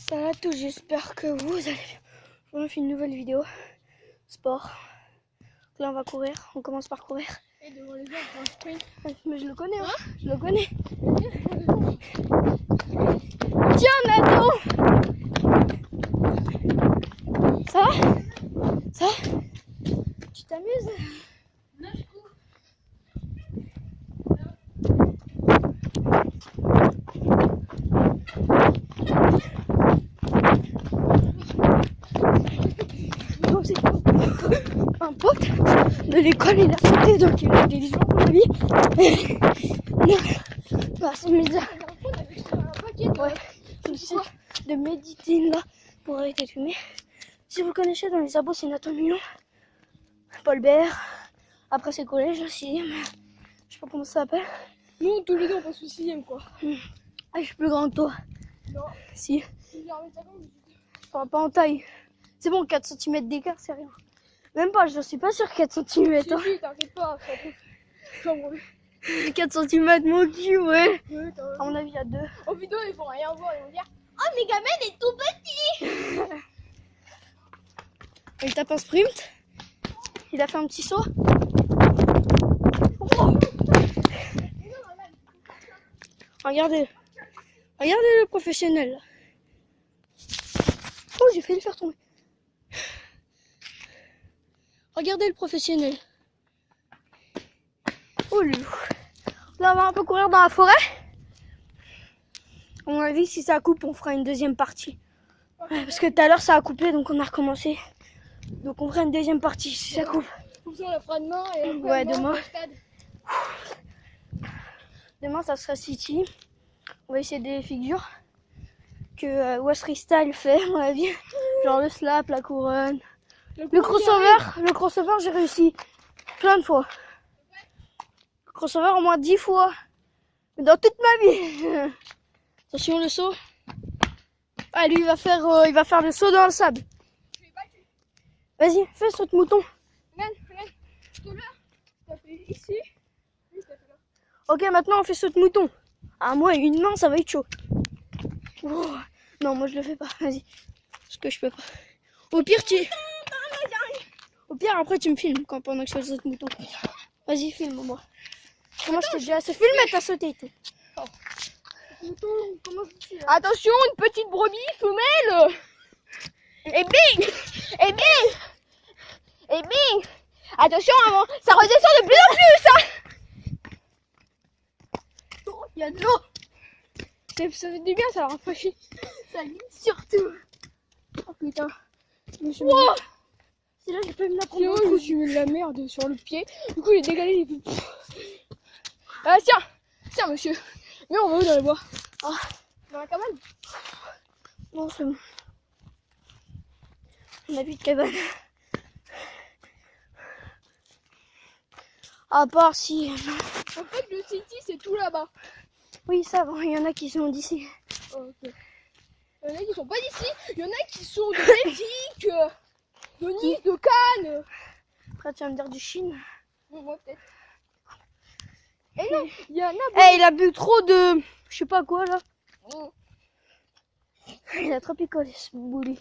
Salut à tous, j'espère que vous allez bien. On fait une nouvelle vidéo sport. Là on va courir, on commence par courir. Et devant les gens, on fait un sprint. Mais je le connais, hein, je le connais. Tiens Nathan, ça va? Ça va? Tu t'amuses? Là, je cours. Non, c'est un pote de l'école, il a sauté, donc il a intelligent pour la vie. Bah, c'est bizarre. Ouais, je sais de méditer là pour arrêter de fumer. Si vous connaissez dans les abos, c'est Nathan Mignon, Paul Bert. Après, c'est le collège, là, 6ème. Je sais pas comment ça s'appelle. Nous, tous les deux, on passe au 6ème, quoi. Ah, je suis plus grand que toi. Non. Si, Je vais remettre ça comme enfin, pas en taille. C'est bon, 4 cm d'écart, c'est rien. Même pas, je suis pas sûr 4 cm. Hein. Si, t'inquiète pas, ça roule. 4 cm, mon cul, ouais. Ouais, À mon avis, il y a 2. en vidéo, ils vont rien voir, ils vont dire oh, Megaman est tout petit. Il tape un sprint. Il a fait un petit saut. Oh. Regardez. Regardez le professionnel. Là. Oh, j'ai failli le faire tomber. Regardez le professionnel. Oh, lui. Là, on va un peu courir dans la forêt. À mon avis, si ça coupe, on fera une deuxième partie. Ouais, parce que tout à l'heure, ça a coupé, donc on a recommencé. Donc on fera une deuxième partie si ça coupe. Comme ça, on la fera demain. Et après, Ouais, demain. au stade. Demain, ça sera City. On va essayer des figures que West Freestyle fait, à mon avis. Genre le slap, la couronne. Le crossover, j'ai réussi plein de fois. Le crossover au moins 10 fois. Mais dans toute ma vie. Attention, le saut. Ah, lui, il va faire le saut dans le sable. Vas-y, fais saut de mouton. Regarde, tout là, t'as fait ici. Lui, t'as fait là. Ok, maintenant on fait saut de mouton. Ah, moi, une main, ça va être chaud. Oh. Non, moi je le fais pas. Vas-y. Parce que je peux pas. Au pire, après, tu me filmes pendant que je fais le saut de mouton. Vas-y, filme-moi. Comment je t'ai déjà assez filmé, t'as sauté et tout. Mouton, comment je suis là? Attention, une petite brebis femelle. Et bing. Et bing. Et bing. Attention, maman, ça redescend de plus en plus, hein. Oh, il y a de l'eau. Ça fait du bien, ça leur rafraîchit. Ça lit surtout. Oh putain. Wow. C'est là, j'ai pas mis la Sinon, je me suis mis de la merde sur le pied. Du coup, j'ai dégalé les pieds. Ah, tiens, monsieur. Mais on va où dans les bois? Oh. Dans la cabane? Non, c'est bon. On a plus de cabane. À part si... En fait, le city, c'est tout là-bas. Oui, ça va. Il y en a qui sont d'ici. Oh, ok. Il y en a qui sont pas d'ici. Il y en a qui sont de Belgique, de Nice, de Cannes. Après, tu vas me dire du Chine. Bon, moi, peut-être. Et non, il y en a... Eh, il a bu trop de... Je sais pas quoi, là. Oh. Il a trop picolé, ce bouli.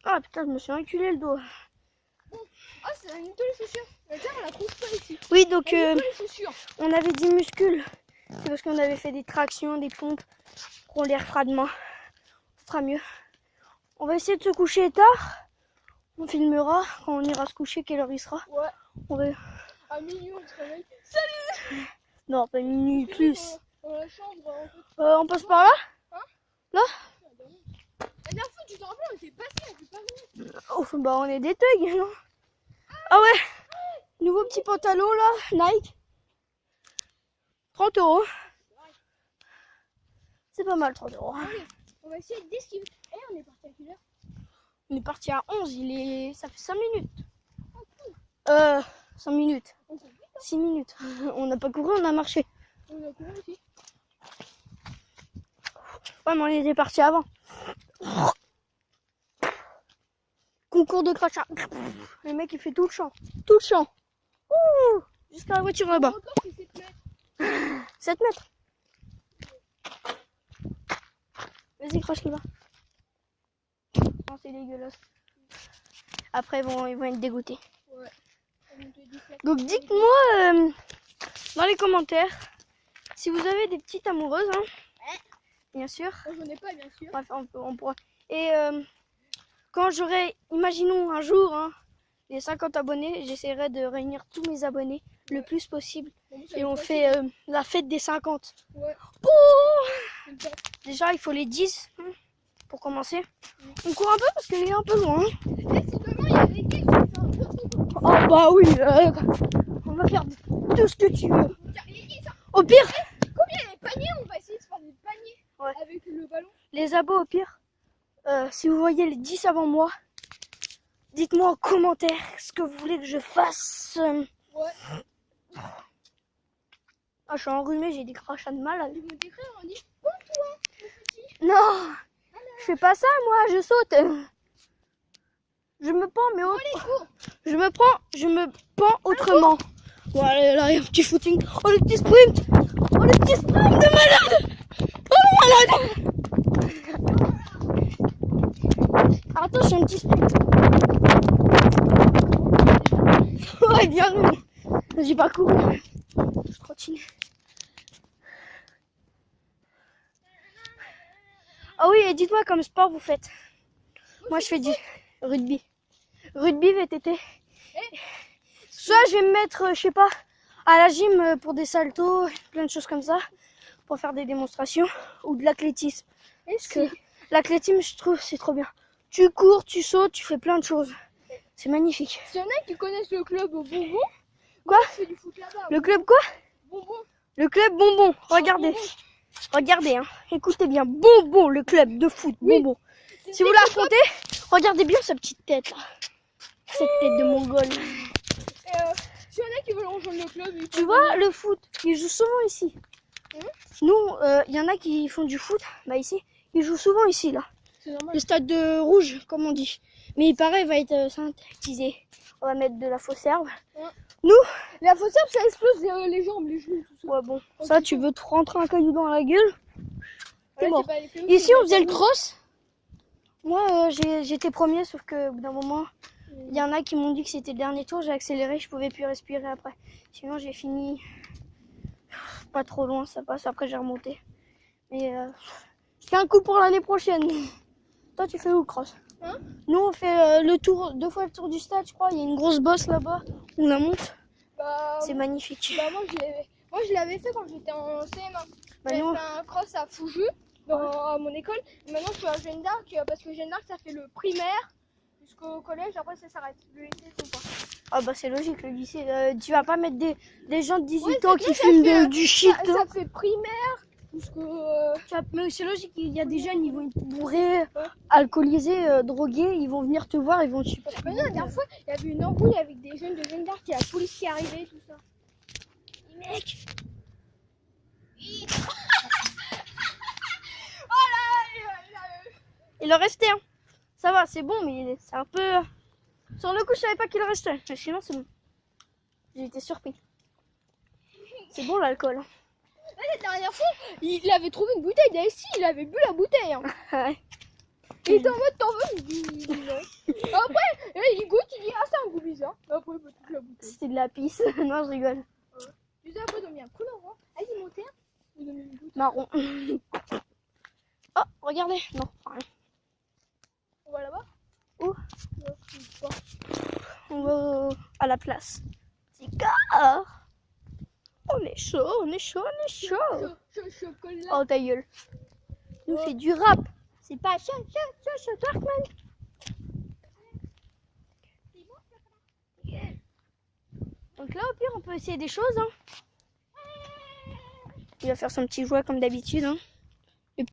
Ah, putain, je me suis enculé le dos. Ah, c'est la nettoie les chaussures. Mais tiens, on la trouve pas ici. Oui, donc, La nettoie les chaussures. on avait dit muscles. C'est parce qu'on avait fait des tractions, des pompes. On les refera demain. Ce sera mieux. On va essayer de se coucher tard. On filmera quand on ira se coucher, quelle heure il sera. Ouais. On va... À minuit, on se réveille. Non, pas minuit, plus. Dans la chambre, en fait. On passe par là? Hein? Là? La dernière fois, tu te rappelles, on était passé, on s'est pas vu. Oh, bah on est des thugs, non? Ah ouais! Nouveau petit pantalon là, Nike. 30 €. C'est pas mal, 30 €. Allez, on va essayer d'esquiver. Eh, on est parti à quelle heure? On est parti à 11, ça fait 5 minutes. Oh, cool. 5 minutes. On court vite, 6 minutes. On n'a pas couru, on a marché. on a couru aussi. Ouais, mais on était parti avant. Concours de crachat. Le mec il fait tout le champ. Tout le champ. Ouh, jusqu'à la voiture là-bas. Encore, c'est 7 mètres. 7 mètres. Vas-y, crache-le bas. Non, c'est dégueulasse. Après, ils vont être dégoûtés. Ouais. Donc, dites-moi dans les commentaires si vous avez des petites amoureuses, hein. Bien sûr. Moi, j'en ai pas, bien sûr. Bref, on pourra. Et quand j'aurai, imaginons un jour, hein, les 50 abonnés, j'essaierai de réunir tous mes abonnés le plus possible. Bon, Et on fait la fête des 50. Ouais. Bon, déjà, il faut les 10 hein, pour commencer. On court un peu parce qu'elle est un peu loin. Et si demain il y a des gays, Oh bah oui, on va faire tout ce que tu veux. Au pire, combien il y a des paniers? On va essayer de faire des paniers avec le ballon. les abos, au pire, si vous voyez les 10 avant moi, dites-moi en commentaire ce que vous voulez que je fasse. Ouais. Ah, je suis enrhumée, j'ai des crachats de malade. Ils vont t'écrire, on dit bon-toi, mon petit. Non, je fais pas ça, moi, je saute. Je me pends, mais je me pends autrement. Bon, allez, là, il y a un petit footing. Oh, le petit sprint. Oh, le petit sprint de malade. Oh, malade. Attention, un petit sprint. Ouais, bien long. J'ai pas couru. Je trottine. Ah oui, et dites-moi comme sport vous faites. Moi, je fais du rugby. Rugby, VTT. Soit je vais me mettre, je sais pas, à la gym pour des saltos, plein de choses comme ça, pour faire des démonstrations, ou de l'athlétisme. Parce que l'athlétisme, je trouve, c'est trop bien. Tu cours, tu sautes, tu fais plein de choses. C'est magnifique. S'il y en a qui connaissent le club Bonbon, Quoi? je fais du foot là-bas. Le club quoi? Bonbon. Le club Bonbon. Regardez. Regardez, hein. Écoutez bien. Bonbon, le club de foot. Oui. Bonbon. Si vous l'affrontez, regardez bien sa petite tête là. Cette tête de mongol. S'il y en a qui veulent rejoindre le club, Tu vois, le foot, ils jouent souvent ici. Nous, il y en a qui font du foot, bah ici, ils jouent souvent ici, là. C'est normal. Le stade de rouge, comme on dit. Mais il paraît, il va être synthétisé. On va mettre de la fausse herbe. Nous, la fausse herbe, ça explose les jambes, les genoux, tout ça. ouais, bon, ça, tu veux te rentrer un caillou dans la gueule, t'es Ouais, mort. c'est pas les pélos, Ici, c'est on les faisait le pélos. cross. Moi, j'étais premier, sauf qu'au bout d'un moment, il y en a qui m'ont dit que c'était le dernier tour. J'ai accéléré, je pouvais plus respirer après. Sinon, j'ai fini pas trop loin, ça passe. Après, j'ai remonté. Mais je fais un coup pour l'année prochaine. Toi, tu fais où, cross? Hein? Nous, on fait le tour, 2 fois le tour du stade, je crois. Il y a une grosse bosse là-bas. On la monte. Bah, C'est magnifique. bah moi, je l'avais fait quand j'étais en CM1. Bah, J'avais nous, fait un cross à Fougeux, à mon école. Et maintenant, je suis à Jeanne d'Arc parce que Jeanne d'Arc, ça fait le primaire jusqu'au collège. Après, ça s'arrête. Le lycée, c'est pas. ah bah c'est logique, le lycée. Tu vas pas mettre des gens de 18 Ouais, ans non, qui ça fument fait, du shit. Ça fait primaire jusqu'au. Mais c'est logique, il y a des jeunes, ils vont être bourrés, alcoolisés, drogués, ils vont venir te voir, ils vont te super. Mais non, la dernière fois, il y avait une embrouille avec des jeunes de Jeanne d'Arc, il y a la police qui est arrivée, tout ça. Mec, il en restait un. Ça va, c'est bon, mais c'est un peu. Sur le coup, je savais pas qu'il en restait. Mais sinon, c'est bon. J'ai été surpris. C'est bon l'alcool. La dernière fois, il avait trouvé une bouteille d'Aïssi, il avait bu la bouteille. Hein. Ouais. Il était en mode t'en veux, il dit non. Après, il goûte, il dit ah, c'est un goût bizarre. Après, il boit toute la bouteille. C'était de la pisse. Non, je rigole. Tu sais, après, ils ont mis un coup d'envoi. Ah, ils montaient. Ils ont mis une bouteille. Marron. Oh, regardez. Non, rien. On va là-bas. Où? Bon. On va à la place. Cigare. On est chaud, on est chaud, on est chaud. Chocolat. Oh ta gueule. Nous fait du rap. C'est pas chaud, Darkman. Donc là au pire on peut essayer des choses. Hein. Il va faire son petit jouet comme d'habitude. Hein.